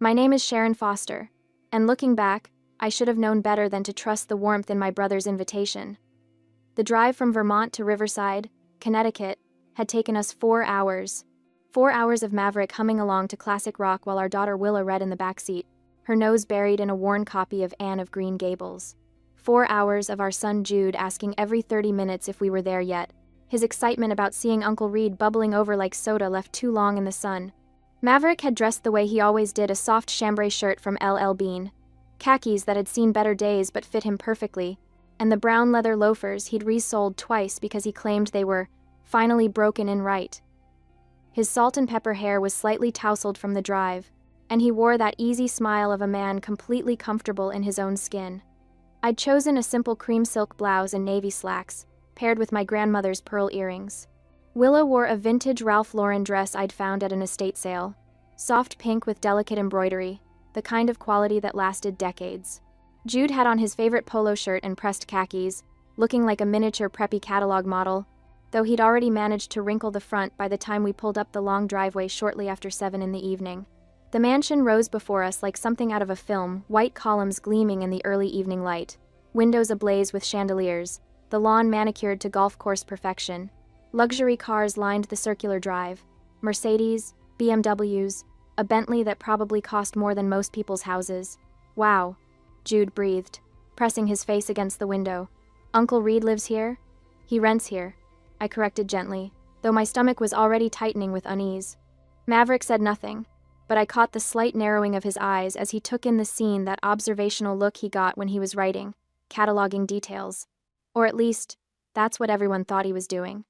My name is Sharon Foster, and looking back, I should have known better than to trust the warmth in my brother's invitation. The drive from Vermont to Riverside, Connecticut, had taken us 4 hours. 4 hours of Maverick humming along to classic rock while our daughter Willa read in the backseat, her nose buried in a worn copy of Anne of Green Gables. 4 hours of our son Jude asking every 30 minutes if we were there yet. His excitement about seeing Uncle Reed bubbling over like soda left too long in the sun. Maverick had dressed the way he always did, a soft chambray shirt from LL Bean, khakis that had seen better days but fit him perfectly, and the brown leather loafers he'd resoled twice because he claimed they were finally broken in right. His salt and pepper hair was slightly tousled from the drive, and he wore that easy smile of a man completely comfortable in his own skin. I'd chosen a simple cream silk blouse and navy slacks, paired with my grandmother's pearl earrings. Willa wore a vintage Ralph Lauren dress I'd found at an estate sale, soft pink with delicate embroidery, the kind of quality that lasted decades. Jude had on his favorite polo shirt and pressed khakis, looking like a miniature preppy catalog model, though he'd already managed to wrinkle the front by the time we pulled up the long driveway shortly after 7 in the evening. The mansion rose before us like something out of a film, white columns gleaming in the early evening light, windows ablaze with chandeliers, the lawn manicured to golf course perfection. Luxury cars lined the circular drive, Mercedes, BMWs, a Bentley that probably cost more than most people's houses. Wow, Jude breathed, pressing his face against the window. Uncle Reed lives here? He rents here, I corrected gently, though my stomach was already tightening with unease. Maverick said nothing, but I caught the slight narrowing of his eyes as he took in the scene, that observational look he got when he was writing, cataloging details. Or at least, that's what everyone thought he was doing.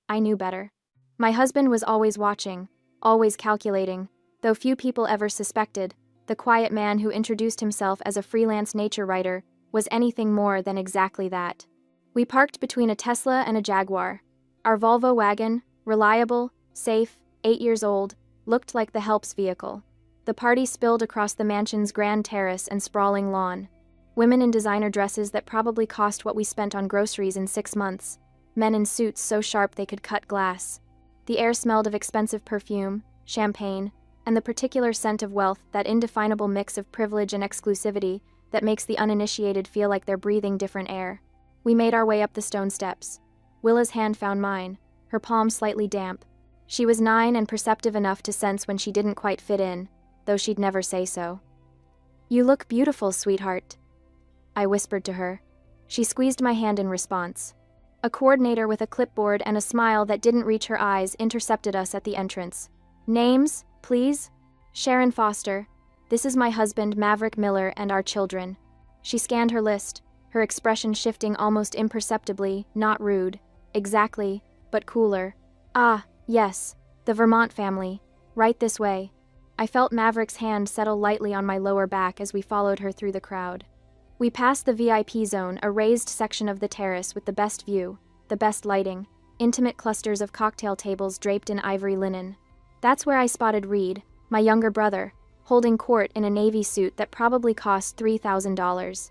I knew better. My husband was always watching, always calculating, though few people ever suspected, the quiet man who introduced himself as a freelance nature writer was anything more than exactly that. We parked between a Tesla and a Jaguar. Our Volvo wagon, reliable, safe, 8 years old, looked like the help's vehicle. The party spilled across the mansion's grand terrace and sprawling lawn. Women in designer dresses that probably cost what we spent on groceries in 6 months. Men in suits so sharp they could cut glass. The air smelled of expensive perfume, champagne, and the particular scent of wealth, that indefinable mix of privilege and exclusivity that makes the uninitiated feel like they're breathing different air. We made our way up the stone steps. Willa's hand found mine, her palm slightly damp. She was 9 and perceptive enough to sense when she didn't quite fit in, though she'd never say so. "You look beautiful, sweetheart," I whispered to her. She squeezed my hand in response. A coordinator with a clipboard and a smile that didn't reach her eyes intercepted us at the entrance. "Names, please?" "Sharon Foster. This is my husband, Maverick Miller, and our children." She scanned her list, her expression shifting almost imperceptibly, not rude. Exactly, but cooler. "Ah, yes, the Vermont family. Right this way." I felt Maverick's hand settle lightly on my lower back as we followed her through the crowd. We passed the VIP zone, a raised section of the terrace with the best view, the best lighting, intimate clusters of cocktail tables draped in ivory linen. That's where I spotted Reed, my younger brother, holding court in a navy suit that probably cost $3,000.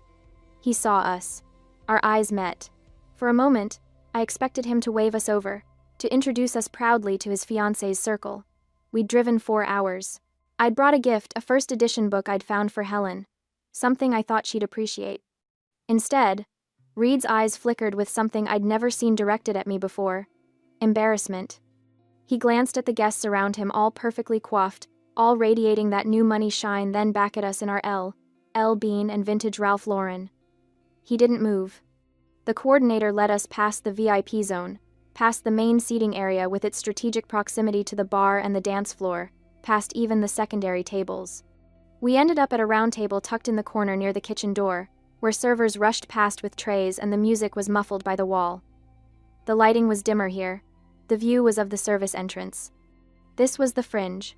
He saw us. Our eyes met. For a moment, I expected him to wave us over, to introduce us proudly to his fiancée's circle. We'd driven 4 hours. I'd brought a gift, a first edition book I'd found for Helen, something I thought she'd appreciate. Instead, Reed's eyes flickered with something I'd never seen directed at me before: embarrassment. He glanced at the guests around him, all perfectly coiffed, all radiating that new money shine, then back at us in our LL Bean and vintage Ralph Lauren. He didn't move. The coordinator led us past the VIP zone, past the main seating area with its strategic proximity to the bar and the dance floor, past even the secondary tables. We ended up at a round table tucked in the corner near the kitchen door, where servers rushed past with trays and the music was muffled by the wall. The lighting was dimmer here. The view was of the service entrance. This was the fringe.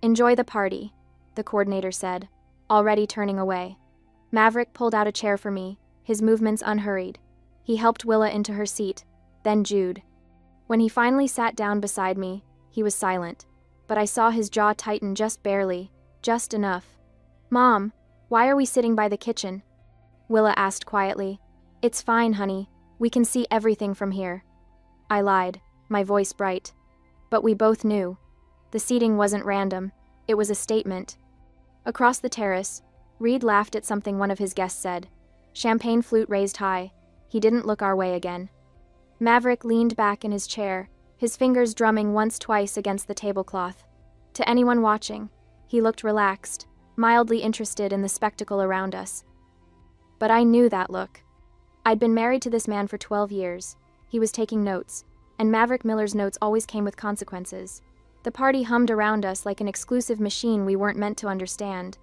"Enjoy the party," the coordinator said, already turning away. Maverick pulled out a chair for me, his movements unhurried. He helped Willa into her seat, then Jude. When he finally sat down beside me, he was silent, but I saw his jaw tighten just barely, just enough. "Mom, why are we sitting by the kitchen?" Willa asked quietly. "It's fine, honey. We can see everything from here." I lied, my voice bright. But we both knew. The seating wasn't random. It was a statement. Across the terrace, Reed laughed at something one of his guests said. Champagne flute raised high. He didn't look our way again. Maverick leaned back in his chair, his fingers drumming once-twice against the tablecloth. To anyone watching, he looked relaxed, mildly interested in the spectacle around us. But I knew that look. I'd been married to this man for 12 years. He was taking notes, and Maverick Miller's notes always came with consequences. The party hummed around us like an exclusive machine we weren't meant to understand.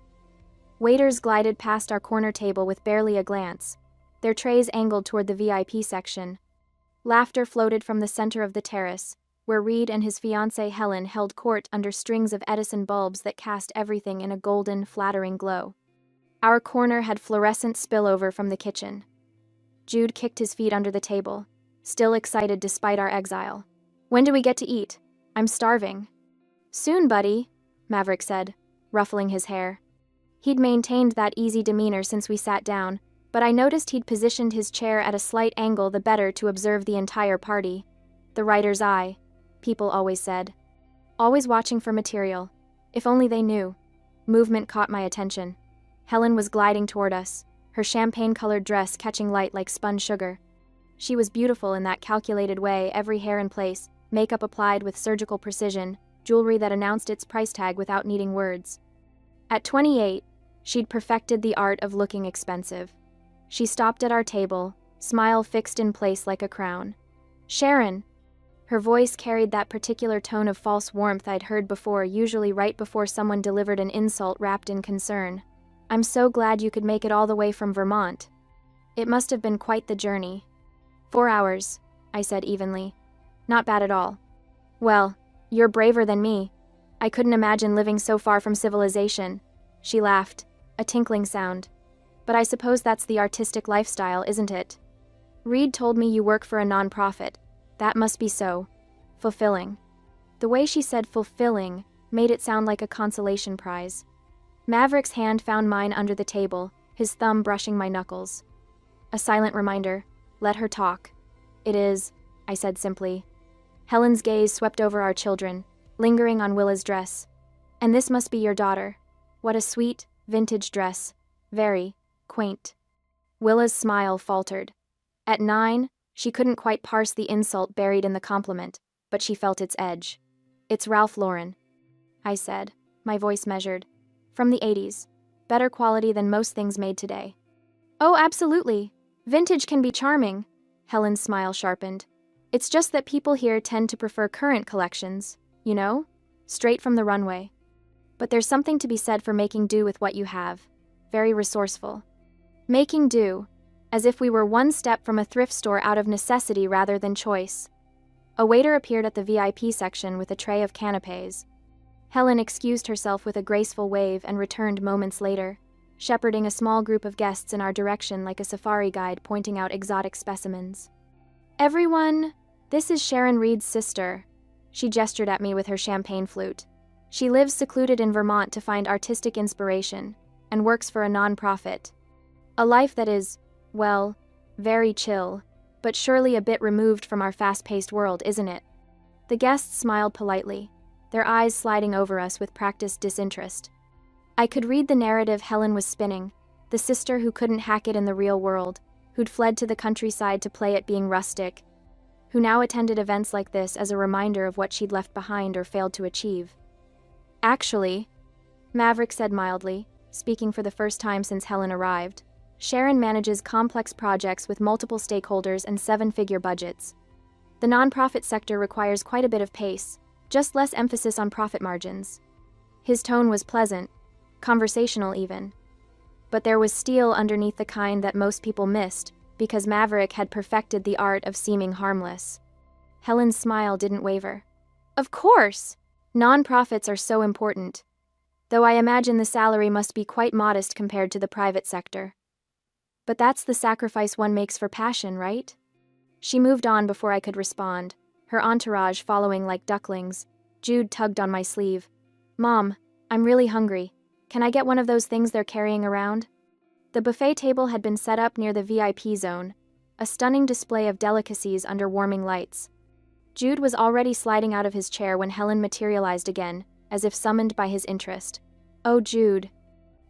Waiters glided past our corner table with barely a glance, their trays angled toward the VIP section. Laughter floated from the center of the terrace, where Reed and his fiancée Helen held court under strings of Edison bulbs that cast everything in a golden, flattering glow. Our corner had fluorescent spillover from the kitchen. Jude kicked his feet under the table, still excited despite our exile. When do we get to eat? I'm starving. Soon, buddy, Maverick said, ruffling his hair. He'd maintained that easy demeanor since we sat down, but I noticed he'd positioned his chair at a slight angle the better to observe the entire party. The writer's eye, people always said. Always watching for material. If only they knew. Movement caught my attention. Helen was gliding toward us, her champagne-colored dress catching light like spun sugar. She was beautiful in that calculated way, every hair in place, makeup applied with surgical precision, jewelry that announced its price tag without needing words. At 28, she'd perfected the art of looking expensive. She stopped at our table, smile fixed in place like a crown. Sharon! Her voice carried that particular tone of false warmth I'd heard before, usually right before someone delivered an insult wrapped in concern. I'm so glad you could make it all the way from Vermont. It must have been quite the journey. 4 hours, I said evenly. Not bad at all. Well, you're braver than me. I couldn't imagine living so far from civilization. She laughed, a tinkling sound. But I suppose that's the artistic lifestyle, isn't it? Reed told me you work for a nonprofit. That must be so. Fulfilling. The way she said fulfilling made it sound like a consolation prize. Maverick's hand found mine under the table, his thumb brushing my knuckles. A silent reminder. Let her talk. It is, I said simply. Helen's gaze swept over our children, lingering on Willa's dress. And this must be your daughter. What a sweet, vintage dress. Very quaint. Willa's smile faltered. At 9, she couldn't quite parse the insult buried in the compliment, but she felt its edge. It's Ralph Lauren, I said, my voice measured. From the 80s. Better quality than most things made today. Oh, absolutely. Vintage can be charming. Helen's smile sharpened. It's just that people here tend to prefer current collections, you know? Straight from the runway. But there's something to be said for making do with what you have. Very resourceful. Making do, as if we were one step from a thrift store out of necessity rather than choice. A waiter appeared at the VIP section with a tray of canapés. Helen excused herself with a graceful wave and returned moments later, shepherding a small group of guests in our direction like a safari guide pointing out exotic specimens. Everyone, this is Sharon Reed's sister. She gestured at me with her champagne flute. She lives secluded in Vermont to find artistic inspiration, and works for a nonprofit. A life that is, well, very chill, but surely a bit removed from our fast-paced world, isn't it? The guests smiled politely, their eyes sliding over us with practiced disinterest. I could read the narrative Helen was spinning, the sister who couldn't hack it in the real world, who'd fled to the countryside to play at being rustic, who now attended events like this as a reminder of what she'd left behind or failed to achieve. Actually, Maverick said mildly, speaking for the first time since Helen arrived, Sharon manages complex projects with multiple stakeholders and 7-figure budgets. The nonprofit sector requires quite a bit of pace, just less emphasis on profit margins. His tone was pleasant, conversational even. But there was steel underneath the kind that most people missed, because Maverick had perfected the art of seeming harmless. Helen's smile didn't waver. Of course! Nonprofits are so important. Though I imagine the salary must be quite modest compared to the private sector. But that's the sacrifice one makes for passion, right? She moved on before I could respond, her entourage following like ducklings. Jude tugged on my sleeve. Mom, I'm really hungry. Can I get one of those things they're carrying around? The buffet table had been set up near the VIP zone, a stunning display of delicacies under warming lights. Jude was already sliding out of his chair when Helen materialized again, as if summoned by his interest. Oh, Jude,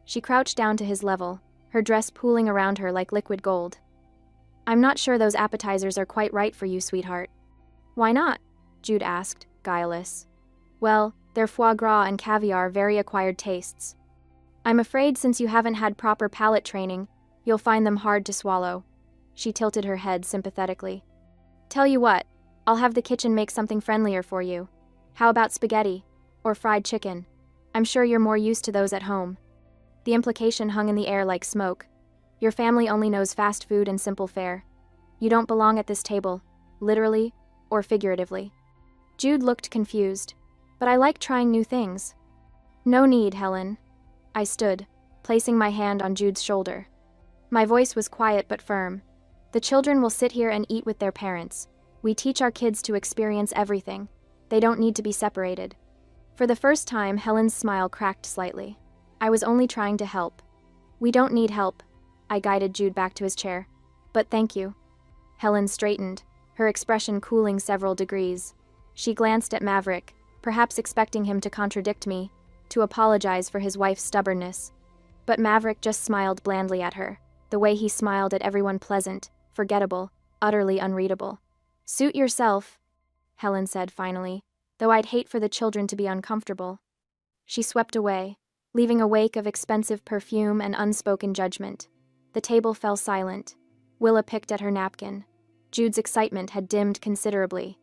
She crouched down to his level, her dress pooling around her like liquid gold. I'm not sure those appetizers are quite right for you, sweetheart. Why not? Jude asked, guileless. Well, they're foie gras and caviar, very acquired tastes. I'm afraid since you haven't had proper palate training, you'll find them hard to swallow. She tilted her head sympathetically. Tell you what, I'll have the kitchen make something friendlier for you. How about spaghetti? Or fried chicken? I'm sure you're more used to those at home. The implication hung in the air like smoke. Your family only knows fast food and simple fare. You don't belong at this table, literally or figuratively. Jude looked confused. But I like trying new things. No need, Helen. I stood, placing my hand on Jude's shoulder. My voice was quiet but firm. The children will sit here and eat with their parents. We teach our kids to experience everything. They don't need to be separated. For the first time, Helen's smile cracked slightly. I was only trying to help. We don't need help. I guided Jude back to his chair. But thank you. Helen straightened, her expression cooling several degrees. She glanced at Maverick, perhaps expecting him to contradict me, to apologize for his wife's stubbornness. But Maverick just smiled blandly at her, the way he smiled at everyone, pleasant, forgettable, utterly unreadable. Suit yourself, Helen said finally, though I'd hate for the children to be uncomfortable. She swept away, leaving a wake of expensive perfume and unspoken judgment. The table fell silent. Willa picked at her napkin. Jude's excitement had dimmed considerably.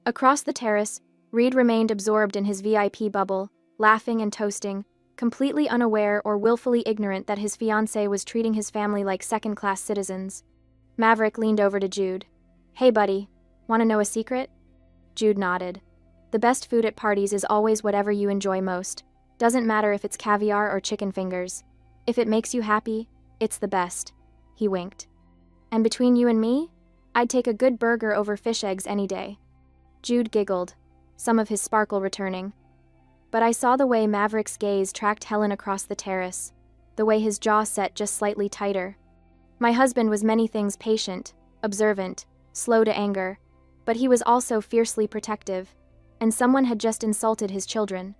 Across the terrace, Reed remained absorbed in his VIP bubble, laughing and toasting, completely unaware or willfully ignorant that his fiancée was treating his family like second-class citizens. Maverick leaned over to Jude. Hey, buddy, want to know a secret? Jude nodded. The best food at parties is always whatever you enjoy most. Doesn't matter if it's caviar or chicken fingers. If it makes you happy, it's the best. He winked. And between you and me, I'd take a good burger over fish eggs any day. Jude giggled, some of his sparkle returning. But I saw the way Maverick's gaze tracked Helen across the terrace, the way his jaw set just slightly tighter. My husband was many things: patient, observant, slow to anger, but he was also fiercely protective, and someone had just insulted his children.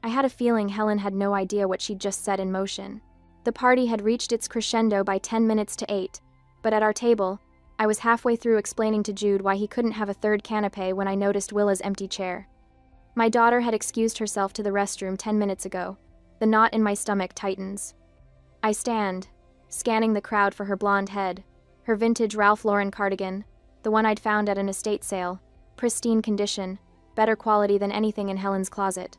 I had a feeling Helen had no idea what she'd just set in motion. The party had reached its crescendo by 10 minutes to 8, but at our table, I was halfway through explaining to Jude why he couldn't have a third canapé when I noticed Willa's empty chair. My daughter had excused herself to the restroom 10 minutes ago. The knot in my stomach tightens. I stand, scanning the crowd for her blonde head, her vintage Ralph Lauren cardigan, the one I'd found at an estate sale, pristine condition, better quality than anything in Helen's closet.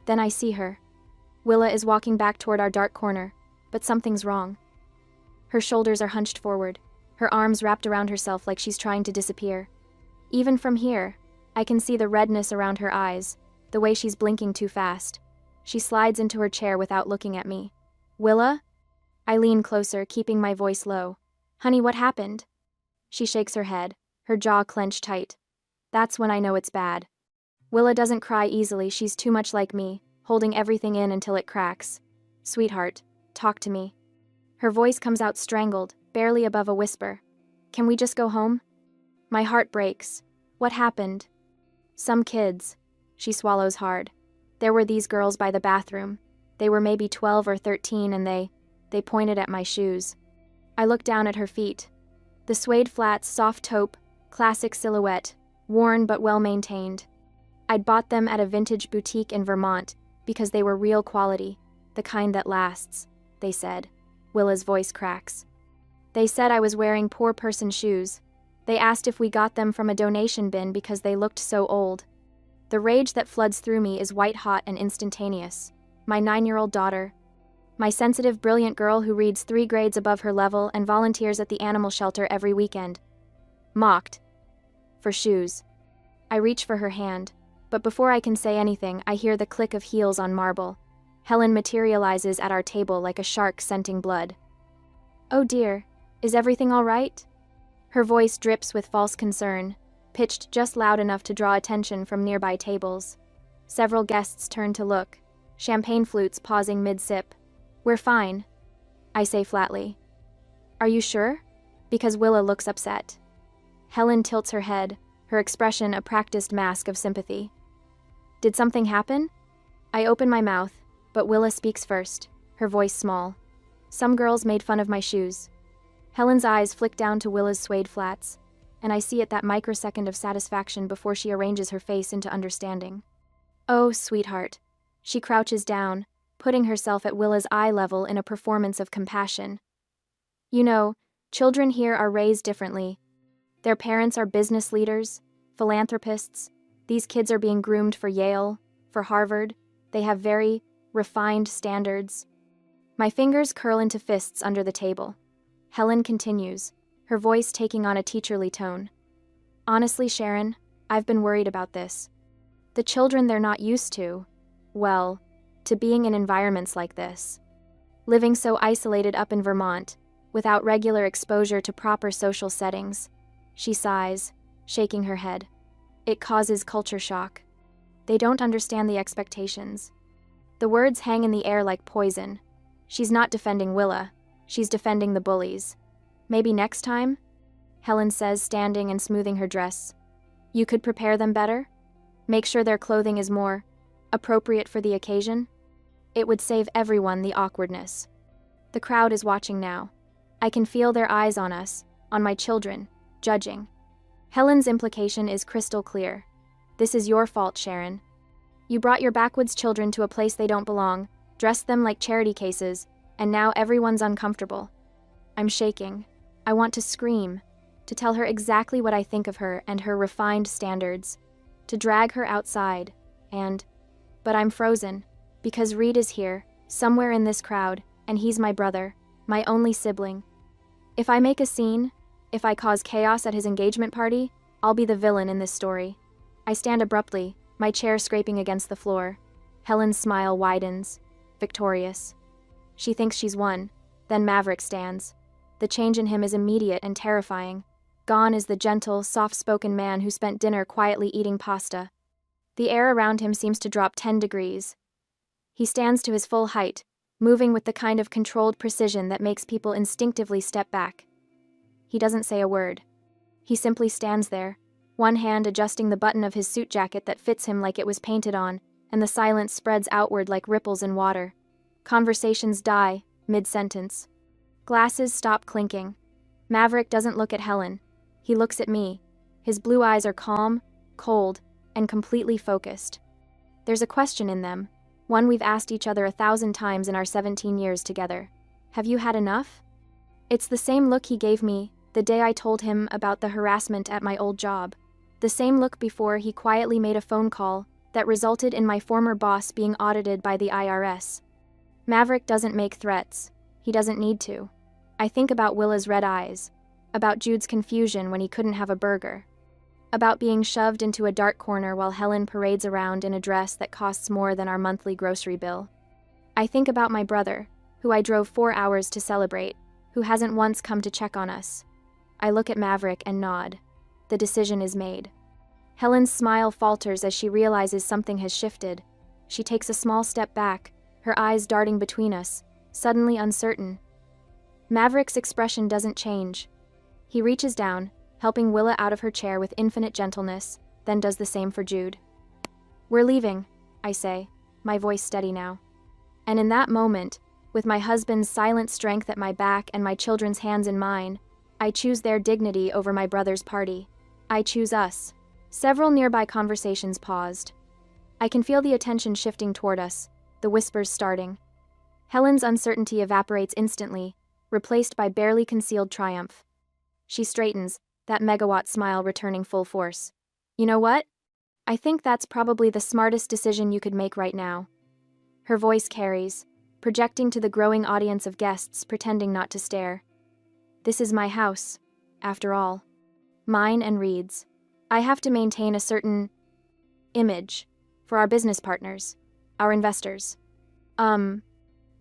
Then I see her. Willa is walking back toward our dark corner, but something's wrong. Her shoulders are hunched forward, her arms wrapped around herself like she's trying to disappear. Even from here, I can see the redness around her eyes, the way she's blinking too fast. She slides into her chair without looking at me. Willa? I lean closer, keeping my voice low. Honey, what happened? She shakes her head, her jaw clenched tight. That's when I know it's bad. Willa doesn't cry easily, she's too much like me, holding everything in until it cracks. Sweetheart, talk to me. Her voice comes out strangled, barely above a whisper. Can we just go home? My heart breaks. What happened? Some kids. She swallows hard. There were these girls by the bathroom. They were maybe 12 or 13 and they pointed at my shoes. I looked down at her feet. The suede flats, soft taupe, classic silhouette, worn but well-maintained. I'd bought them at a vintage boutique in Vermont because they were real quality, the kind that lasts, they said. Willa's voice cracks. They said I was wearing poor person shoes. They asked if we got them from a donation bin because they looked so old. The rage that floods through me is white-hot and instantaneous. My 9-year-old daughter, my sensitive, brilliant girl who reads 3 grades above her level and volunteers at the animal shelter every weekend, mocked for shoes. I reach for her hand, but before I can say anything, I hear the click of heels on marble. Helen materializes at our table like a shark scenting blood. Oh dear, is everything all right? Her voice drips with false concern, pitched just loud enough to draw attention from nearby tables. Several guests turn to look, champagne flutes pausing mid-sip. We're fine, I say flatly. Are you sure? Because Willa looks upset. Helen tilts her head, her expression a practiced mask of sympathy. Did something happen? I open my mouth, but Willa speaks first, her voice small. Some girls made fun of my shoes. Helen's eyes flick down to Willa's suede flats, and I see it that microsecond of satisfaction before she arranges her face into understanding. Oh, sweetheart. She crouches down, putting herself at Willa's eye level in a performance of compassion. You know, children here are raised differently. Their parents are business leaders, philanthropists. These kids are being groomed for Yale, for Harvard. They have very refined standards. My fingers curl into fists under the table. Helen continues, her voice taking on a teacherly tone. Honestly, Sharon, I've been worried about this. The children they're not used to, well, to being in environments like this. Living so isolated up in Vermont, without regular exposure to proper social settings. She sighs, shaking her head. It causes culture shock. They don't understand the expectations. The words hang in the air like poison. She's not defending Willa. She's defending the bullies. Maybe next time? Helen says, standing and smoothing her dress. You could prepare them better? Make sure their clothing is more appropriate for the occasion? It would save everyone the awkwardness. The crowd is watching now. I can feel their eyes on us, on my children, judging. Helen's implication is crystal clear. This is your fault, Sharon. You brought your backwoods children to a place they don't belong, dressed them like charity cases, and now everyone's uncomfortable. I'm shaking. I want to scream, to tell her exactly what I think of her and her refined standards, to drag her outside, but I'm frozen, because Reed is here, somewhere in this crowd, and he's my brother, my only sibling. If I make a scene, if I cause chaos at his engagement party, I'll be the villain in this story. I stand abruptly, my chair scraping against the floor. Helen's smile widens, victorious. She thinks she's won. Then Maverick stands. The change in him is immediate and terrifying. Gone is the gentle, soft-spoken man who spent dinner quietly eating pasta. The air around him seems to drop 10 degrees. He stands to his full height, moving with the kind of controlled precision that makes people instinctively step back. He doesn't say a word. He simply stands there, one hand adjusting the button of his suit jacket that fits him like it was painted on, and the silence spreads outward like ripples in water. Conversations die, mid-sentence. Glasses stop clinking. Maverick doesn't look at Helen. He looks at me. His blue eyes are calm, cold, and completely focused. There's a question in them, one we've asked each other 1,000 times in our 17 years together. Have you had enough? It's the same look he gave me the day I told him about the harassment at my old job. The same look before he quietly made a phone call that resulted in my former boss being audited by the IRS. Maverick doesn't make threats. He doesn't need to. I think about Willa's red eyes, about Jude's confusion when he couldn't have a burger, about being shoved into a dark corner while Helen parades around in a dress that costs more than our monthly grocery bill. I think about my brother, who I drove 4 hours to celebrate, who hasn't once come to check on us. I look at Maverick and nod. The decision is made. Helen's smile falters as she realizes something has shifted. She takes a small step back, her eyes darting between us, suddenly uncertain. Maverick's expression doesn't change. He reaches down, helping Willa out of her chair with infinite gentleness, then does the same for Jude. We're leaving, I say, my voice steady now. And in that moment, with my husband's silent strength at my back and my children's hands in mine, I choose their dignity over my brother's party. I choose us. Several nearby conversations paused. I can feel the attention shifting toward us, the whispers starting. Helen's uncertainty evaporates instantly, replaced by barely concealed triumph. She straightens, that megawatt smile returning full force. You know what? I think that's probably the smartest decision you could make right now. Her voice carries, projecting to the growing audience of guests pretending not to stare. This is my house, after all. Mine and Reed's. I have to maintain a certain image for our business partners, our investors.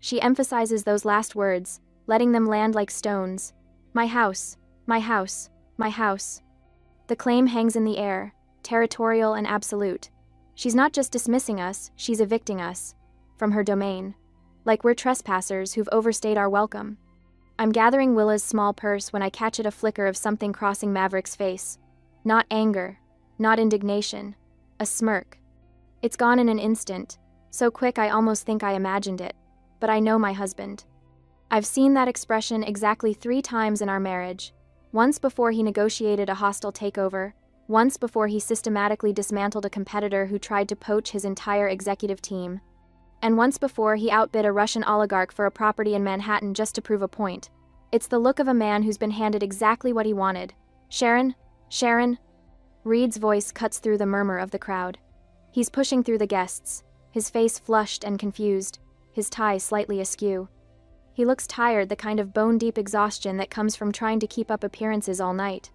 She emphasizes those last words, letting them land like stones. My house, my house, my house. The claim hangs in the air, territorial and absolute. She's not just dismissing us, she's evicting us from her domain, like we're trespassers who've overstayed our welcome. I'm gathering Willa's small purse when I catch at a flicker of something crossing Maverick's face. Not anger, not indignation, a smirk. It's gone in an instant, so quick I almost think I imagined it. but I know my husband. I've seen that expression exactly 3 times in our marriage. Once before he negotiated a hostile takeover, once before he systematically dismantled a competitor who tried to poach his entire executive team, and once before he outbid a Russian oligarch for a property in Manhattan just to prove a point. It's the look of a man who's been handed exactly what he wanted. Sharon? Sharon? Reed's voice cuts through the murmur of the crowd. He's pushing through the guests, his face flushed and confused, his tie slightly askew. He looks tired, the kind of bone-deep exhaustion that comes from trying to keep up appearances all night.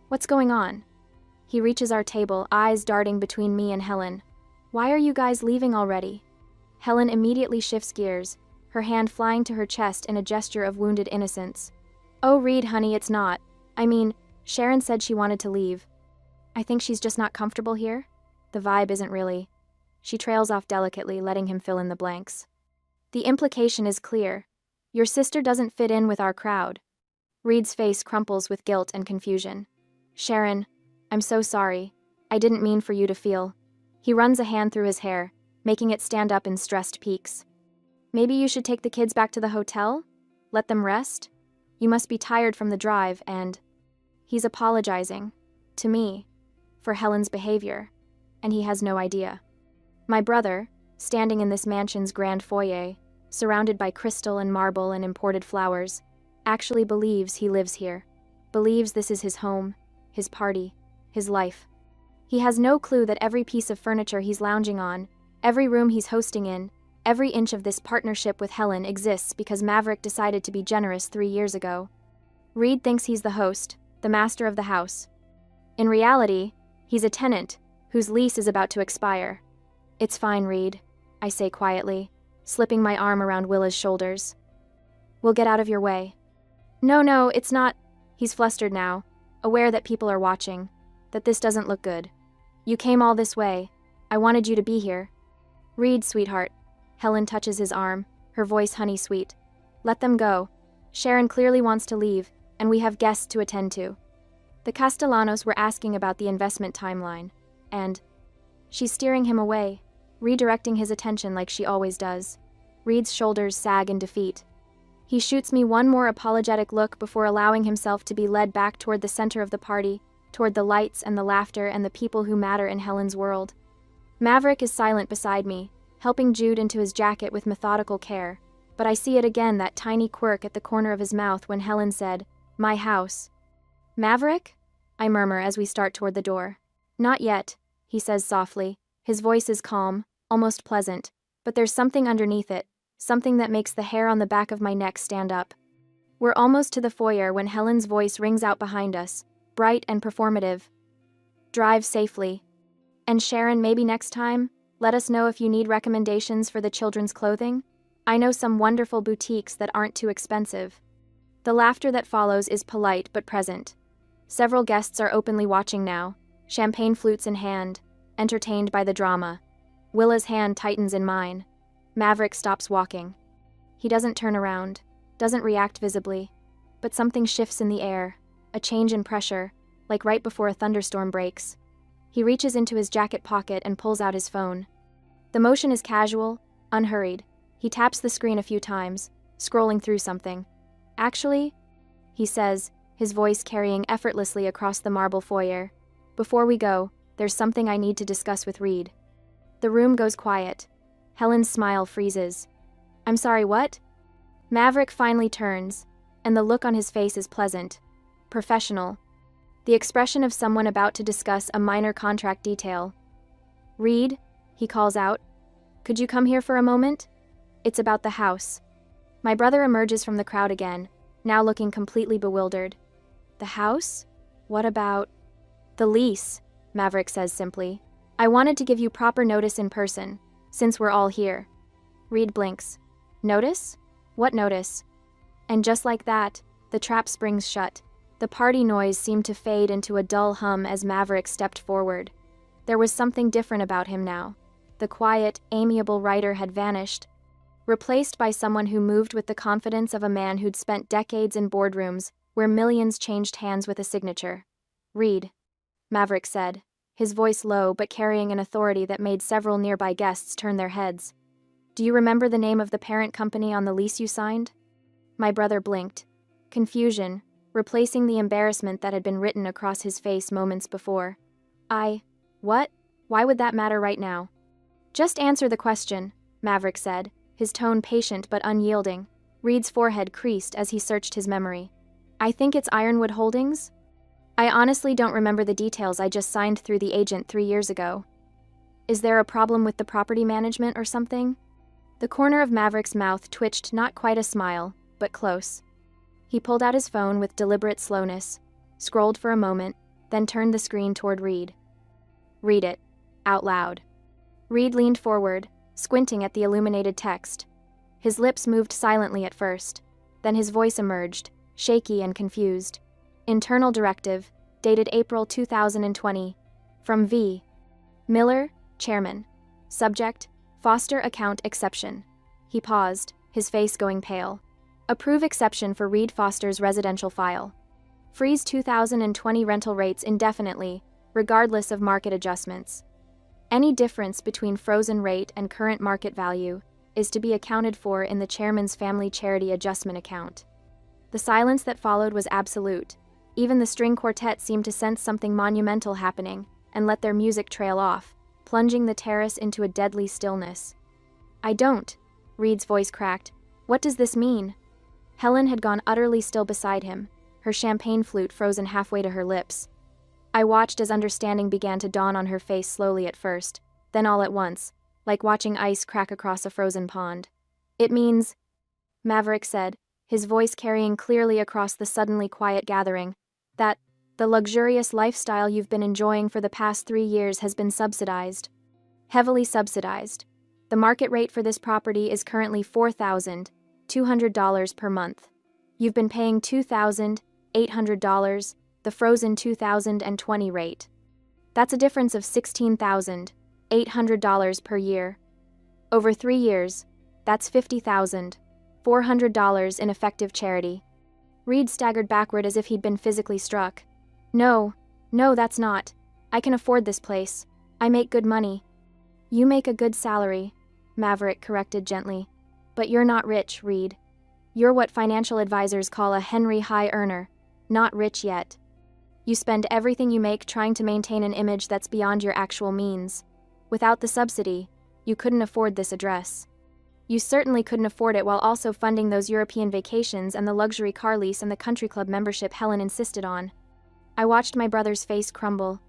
What's going on? He reaches our table, eyes darting between me and Helen. Why are you guys leaving already? Helen immediately shifts gears, her hand flying to her chest in a gesture of wounded innocence. Oh, Reed, honey, it's not. I mean, Sharon said she wanted to leave. I think she's just not comfortable here. The vibe isn't really. She trails off delicately, letting him fill in the blanks. The implication is clear. Your sister doesn't fit in with our crowd. Reed's face crumples with guilt and confusion. Sharon, I'm so sorry. I didn't mean for you to feel. He runs a hand through his hair, making it stand up in stressed peaks. Maybe you should take the kids back to the hotel? Let them rest? You must be tired from the drive and... He's apologizing. To me. For Helen's behavior. And he has no idea. My brother, standing in this mansion's grand foyer, surrounded by crystal and marble and imported flowers, actually believes he lives here. Believes this is his home, his party, his life. He has no clue that every piece of furniture he's lounging on, every room he's hosting in, every inch of this partnership with Helen exists because Maverick decided to be generous 3 years ago. Reed thinks he's the host, the master of the house. In reality, he's a tenant whose lease is about to expire. It's fine, Reed, I say quietly, slipping my arm around Willa's shoulders. We'll get out of your way. No, it's not. He's flustered now, aware that people are watching, that this doesn't look good. You came all this way. I wanted you to be here. Reed, sweetheart. Helen touches his arm, her voice honey-sweet. Let them go. Sharon clearly wants to leave, and we have guests to attend to. The Castellanos were asking about the investment timeline, and... She's steering him away, redirecting his attention like she always does. Reed's shoulders sag in defeat. He shoots me one more apologetic look before allowing himself to be led back toward the center of the party, toward the lights and the laughter and the people who matter in Helen's world. Maverick is silent beside me, helping Jude into his jacket with methodical care, but I see it again, that tiny quirk at the corner of his mouth when Helen said, "My house." Maverick? I murmur as we start toward the door. Not yet, he says softly. His voice is calm, almost pleasant, but there's something underneath it, something that makes the hair on the back of my neck stand up. We're almost to the foyer when Helen's voice rings out behind us, bright and performative. Drive safely. And Sharon, maybe next time, let us know if you need recommendations for the children's clothing. I know some wonderful boutiques that aren't too expensive. The laughter that follows is polite but present. Several guests are openly watching now, champagne flutes in hand, entertained by the drama. Willa's hand tightens in mine. Maverick stops walking. He doesn't turn around, doesn't react visibly, but something shifts in the air, a change in pressure, like right before a thunderstorm breaks. He reaches into his jacket pocket and pulls out his phone. The motion is casual, unhurried. He taps the screen a few times, scrolling through something. Actually, he says, his voice carrying effortlessly across the marble foyer. Before we go, there's something I need to discuss with Reed. The room goes quiet. Helen's smile freezes. I'm sorry, what? Maverick finally turns, and the look on his face is pleasant, professional. The expression of someone about to discuss a minor contract detail. Reed, he calls out. Could you come here for a moment? It's about the house. My brother emerges from the crowd again, now looking completely bewildered. The house? What about... The lease, Maverick says simply. I wanted to give you proper notice in person, since we're all here. Reed blinks. Notice? What notice? And just like that, the trap springs shut. The party noise seemed to fade into a dull hum as Maverick stepped forward. There was something different about him now. The quiet, amiable writer had vanished, replaced by someone who moved with the confidence of a man who'd spent decades in boardrooms where millions changed hands with a signature. Reed, Maverick said, his voice low but carrying an authority that made several nearby guests turn their heads. Do you remember the name of the parent company on the lease you signed? My brother blinked. Confusion, replacing the embarrassment that had been written across his face moments before. What? Why would that matter right now? Just answer the question, Maverick said, his tone patient but unyielding. Reed's forehead creased as he searched his memory. I think it's Ironwood Holdings? I honestly don't remember the details. I just signed through the agent 3 years ago. Is there a problem with the property management or something? The corner of Maverick's mouth twitched, not quite a smile, but close. He pulled out his phone with deliberate slowness, scrolled for a moment, then turned the screen toward Reed. Read it, out loud. Reed leaned forward, squinting at the illuminated text. His lips moved silently at first, then his voice emerged, shaky and confused. Internal directive, dated April 2020, from V. Miller, Chairman. Subject, Foster Account Exception. He paused, his face going pale. Approve exception for Reed Foster's residential file. Freeze 2020 rental rates indefinitely, regardless of market adjustments. Any difference between frozen rate and current market value is to be accounted for in the chairman's family charity adjustment account. The silence that followed was absolute. Even the string quartet seemed to sense something monumental happening and let their music trail off, plunging the terrace into a deadly stillness. I don't, Reed's voice cracked. What does this mean? Helen had gone utterly still beside him, her champagne flute frozen halfway to her lips. I watched as understanding began to dawn on her face slowly at first, then all at once, like watching ice crack across a frozen pond. It means, Maverick said, his voice carrying clearly across the suddenly quiet gathering, that the luxurious lifestyle you've been enjoying for the past 3 years has been subsidized. Heavily subsidized. The market rate for this property is currently $4,200 per month. You've been paying $2,800, the frozen 2020 rate. That's a difference of $16,800 per year. Over 3 years, that's $50,400 in effective charity. Reed staggered backward as if he'd been physically struck. No, that's not. I can afford this place. I make good money. You make a good salary, Maverick corrected gently. But you're not rich, Reed. You're what financial advisors call a Henry High earner, not rich yet. You spend everything you make trying to maintain an image that's beyond your actual means. Without the subsidy, you couldn't afford this address. You certainly couldn't afford it while also funding those European vacations and the luxury car lease and the country club membership Helen insisted on. I watched my brother's face crumble.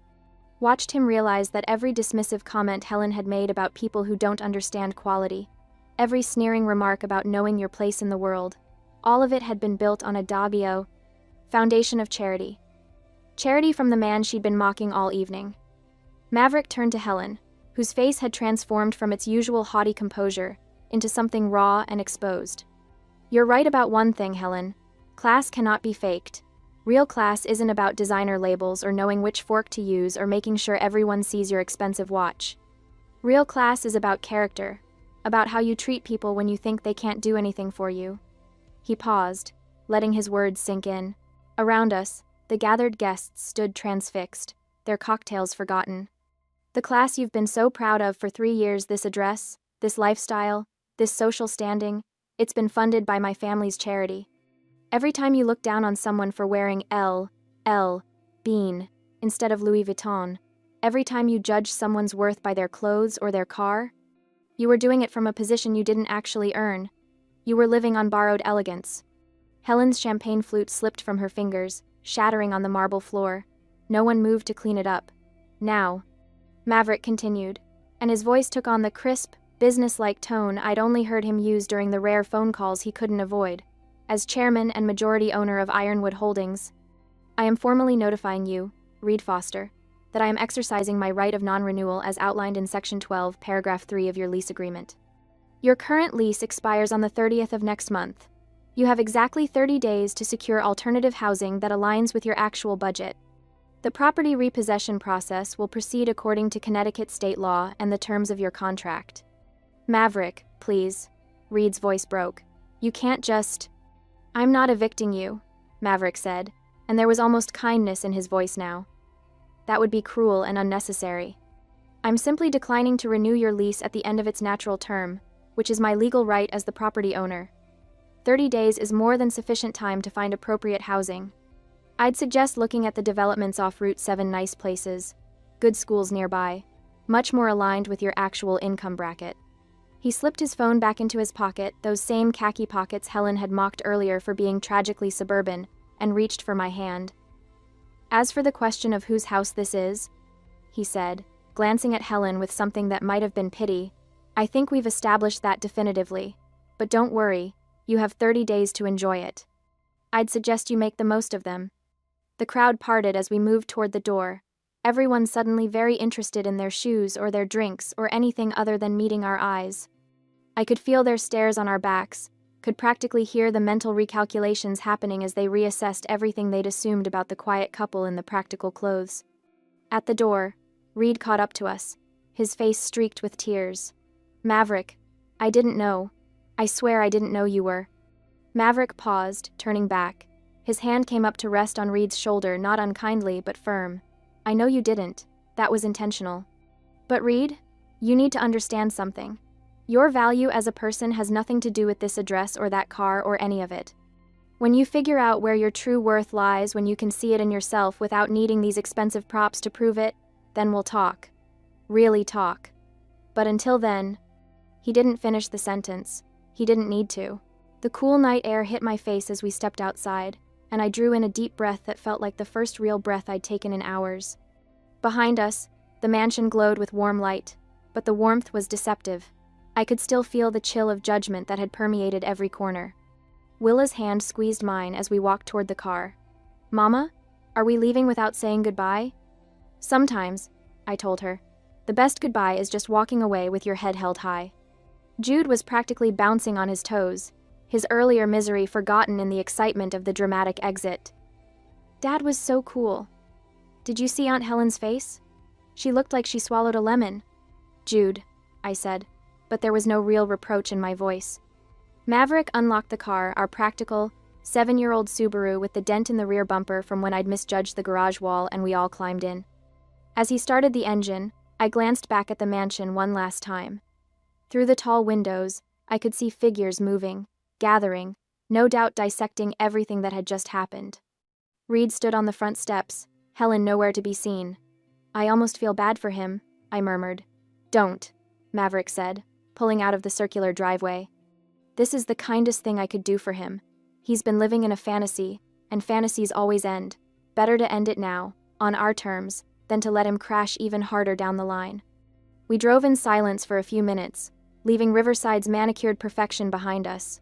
Watched him realize that every dismissive comment Helen had made about people who don't understand quality, every sneering remark about knowing your place in the world, all of it had been built on a Daggio foundation of charity. Charity from the man she'd been mocking all evening. Maverick turned to Helen, whose face had transformed from its usual haughty composure into something raw and exposed. You're right about one thing, Helen. Class cannot be faked. Real class isn't about designer labels or knowing which fork to use or making sure everyone sees your expensive watch. Real class is about character, about how you treat people when you think they can't do anything for you. He paused, letting his words sink in. Around us, the gathered guests stood transfixed, their cocktails forgotten. The class you've been so proud of for 3 years, this address, this lifestyle, this social standing, it's been funded by my family's charity. Every time you look down on someone for wearing Bean, instead of Louis Vuitton, every time you judge someone's worth by their clothes or their car, you were doing it from a position you didn't actually earn. You were living on borrowed elegance. Helen's champagne flute slipped from her fingers, shattering on the marble floor. No one moved to clean it up. Now, Maverick continued, and his voice took on the crisp, business-like tone I'd only heard him use during the rare phone calls he couldn't avoid. As chairman and majority owner of Ironwood Holdings, I am formally notifying you, Reed Foster, that I am exercising my right of non-renewal as outlined in Section 12, Paragraph 3 of your lease agreement. Your current lease expires on the 30th of next month. You have exactly 30 days to secure alternative housing that aligns with your actual budget. The property repossession process will proceed according to Connecticut state law and the terms of your contract. Maverick, please. Reed's voice broke. You can't just... I'm not evicting you, Maverick said, and there was almost kindness in his voice now. That would be cruel and unnecessary. I'm simply declining to renew your lease at the end of its natural term, which is my legal right as the property owner. 30 days is more than sufficient time to find appropriate housing. I'd suggest looking at the developments off Route 7, nice places, good schools nearby, much more aligned with your actual income bracket. He slipped his phone back into his pocket, those same khaki pockets Helen had mocked earlier for being tragically suburban, and reached for my hand. As for the question of whose house this is, he said, glancing at Helen with something that might have been pity, I think we've established that definitively. But don't worry, you have 30 days to enjoy it. I'd suggest you make the most of them. The crowd parted as we moved toward the door, everyone suddenly very interested in their shoes or their drinks or anything other than meeting our eyes. I could feel their stares on our backs, could practically hear the mental recalculations happening as they reassessed everything they'd assumed about the quiet couple in the practical clothes. At the door, Reed caught up to us, his face streaked with tears. Maverick, I didn't know. I swear I didn't know you were. Maverick paused, turning back. His hand came up to rest on Reed's shoulder, not unkindly, but firm. I know you didn't. That was intentional. But Reed, you need to understand something. Your value as a person has nothing to do with this address or that car or any of it. When you figure out where your true worth lies, when you can see it in yourself without needing these expensive props to prove it, then we'll talk. Really talk. But until then, he didn't finish the sentence. He didn't need to. The cool night air hit my face as we stepped outside, and I drew in a deep breath that felt like the first real breath I'd taken in hours. Behind us, the mansion glowed with warm light, but the warmth was deceptive. I could still feel the chill of judgment that had permeated every corner. Willa's hand squeezed mine as we walked toward the car. Mama, are we leaving without saying goodbye? Sometimes, I told her. The best goodbye is just walking away with your head held high. Jude was practically bouncing on his toes, his earlier misery forgotten in the excitement of the dramatic exit. Dad was so cool. Did you see Aunt Helen's face? She looked like she swallowed a lemon. Jude, I said, but there was no real reproach in my voice. Maverick unlocked the car, our practical, 7-year-old Subaru with the dent in the rear bumper from when I'd misjudged the garage wall, and we all climbed in. As he started the engine, I glanced back at the mansion one last time. Through the tall windows, I could see figures moving, gathering, no doubt dissecting everything that had just happened. Reed stood on the front steps, Helen nowhere to be seen. I almost feel bad for him, I murmured. Don't, Maverick said, pulling out of the circular driveway. This is the kindest thing I could do for him. He's been living in a fantasy, and fantasies always end. Better to end it now, on our terms, than to let him crash even harder down the line. We drove in silence for a few minutes, leaving Riverside's manicured perfection behind us.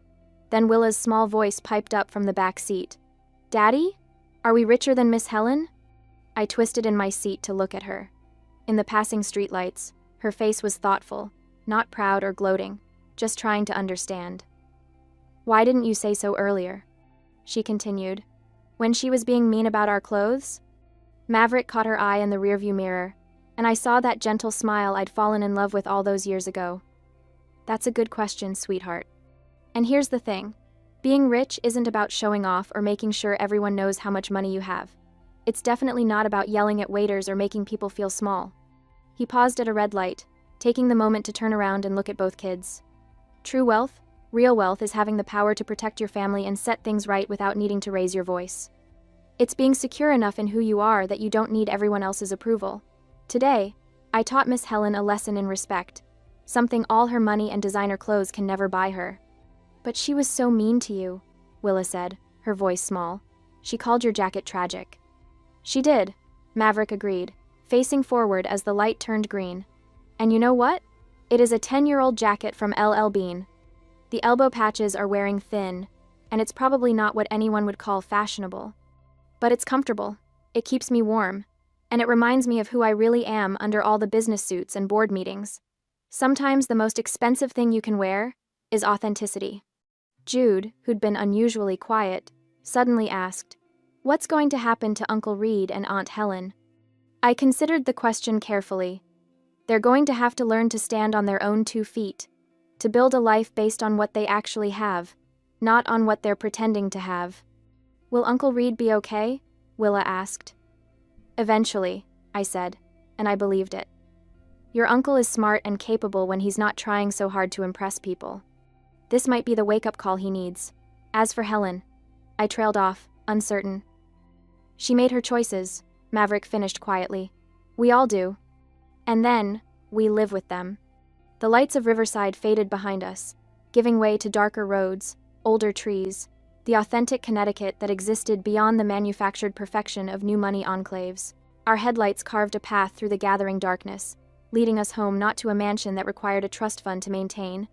Then Willa's small voice piped up from the back seat. Daddy? Are we richer than Miss Helen? I twisted in my seat to look at her. In the passing streetlights, her face was thoughtful, not proud or gloating, just trying to understand. Why didn't you say so earlier? She continued. When she was being mean about our clothes? Maverick caught her eye in the rearview mirror, and I saw that gentle smile I'd fallen in love with all those years ago. That's a good question, sweetheart. And here's the thing. Being rich isn't about showing off or making sure everyone knows how much money you have. It's definitely not about yelling at waiters or making people feel small. He paused at a red light, taking the moment to turn around and look at both kids. True wealth, real wealth, is having the power to protect your family and set things right without needing to raise your voice. It's being secure enough in who you are that you don't need everyone else's approval. Today, I taught Miss Helen a lesson in respect, something all her money and designer clothes can never buy her. But she was so mean to you, Willa said, her voice small. She called your jacket tragic. She did, Maverick agreed, facing forward as the light turned green. And you know what? It is a 10-year-old jacket from LL Bean. The elbow patches are wearing thin, and it's probably not what anyone would call fashionable. But it's comfortable, it keeps me warm, and it reminds me of who I really am under all the business suits and board meetings. Sometimes the most expensive thing you can wear is authenticity. Jude, who'd been unusually quiet, suddenly asked, "What's going to happen to Uncle Reed and Aunt Helen?" I considered the question carefully. They're going to have to learn to stand on their own 2 feet, to build a life based on what they actually have, not on what they're pretending to have. Will Uncle Reed be okay? Willa asked. Eventually, I said, and I believed it. Your uncle is smart and capable when he's not trying so hard to impress people. This might be the wake-up call he needs. As for Helen, I trailed off, uncertain. She made her choices, Maverick finished quietly. We all do. And then, we live with them. The lights of Riverside faded behind us, giving way to darker roads, older trees, the authentic Connecticut that existed beyond the manufactured perfection of new money enclaves. Our headlights carved a path through the gathering darkness, leading us home not to a mansion that required a trust fund to maintain,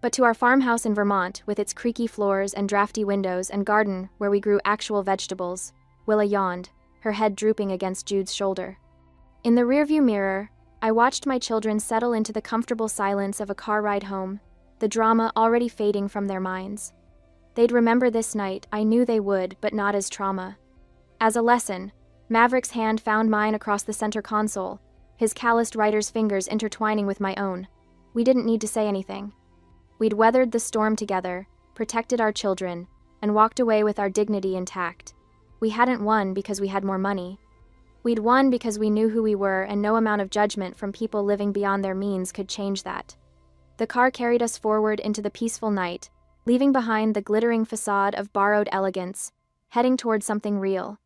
but to our farmhouse in Vermont with its creaky floors and drafty windows and garden where we grew actual vegetables. Willa yawned, her head drooping against Jude's shoulder. In the rearview mirror, I watched my children settle into the comfortable silence of a car ride home, the drama already fading from their minds. They'd remember this night, I knew they would, but not as trauma. As a lesson, Maverick's hand found mine across the center console, his calloused writer's fingers intertwining with my own. We didn't need to say anything. We'd weathered the storm together, protected our children, and walked away with our dignity intact. We hadn't won because we had more money. We'd won because we knew who we were, and no amount of judgment from people living beyond their means could change that. The car carried us forward into the peaceful night, leaving behind the glittering facade of borrowed elegance, heading toward something real.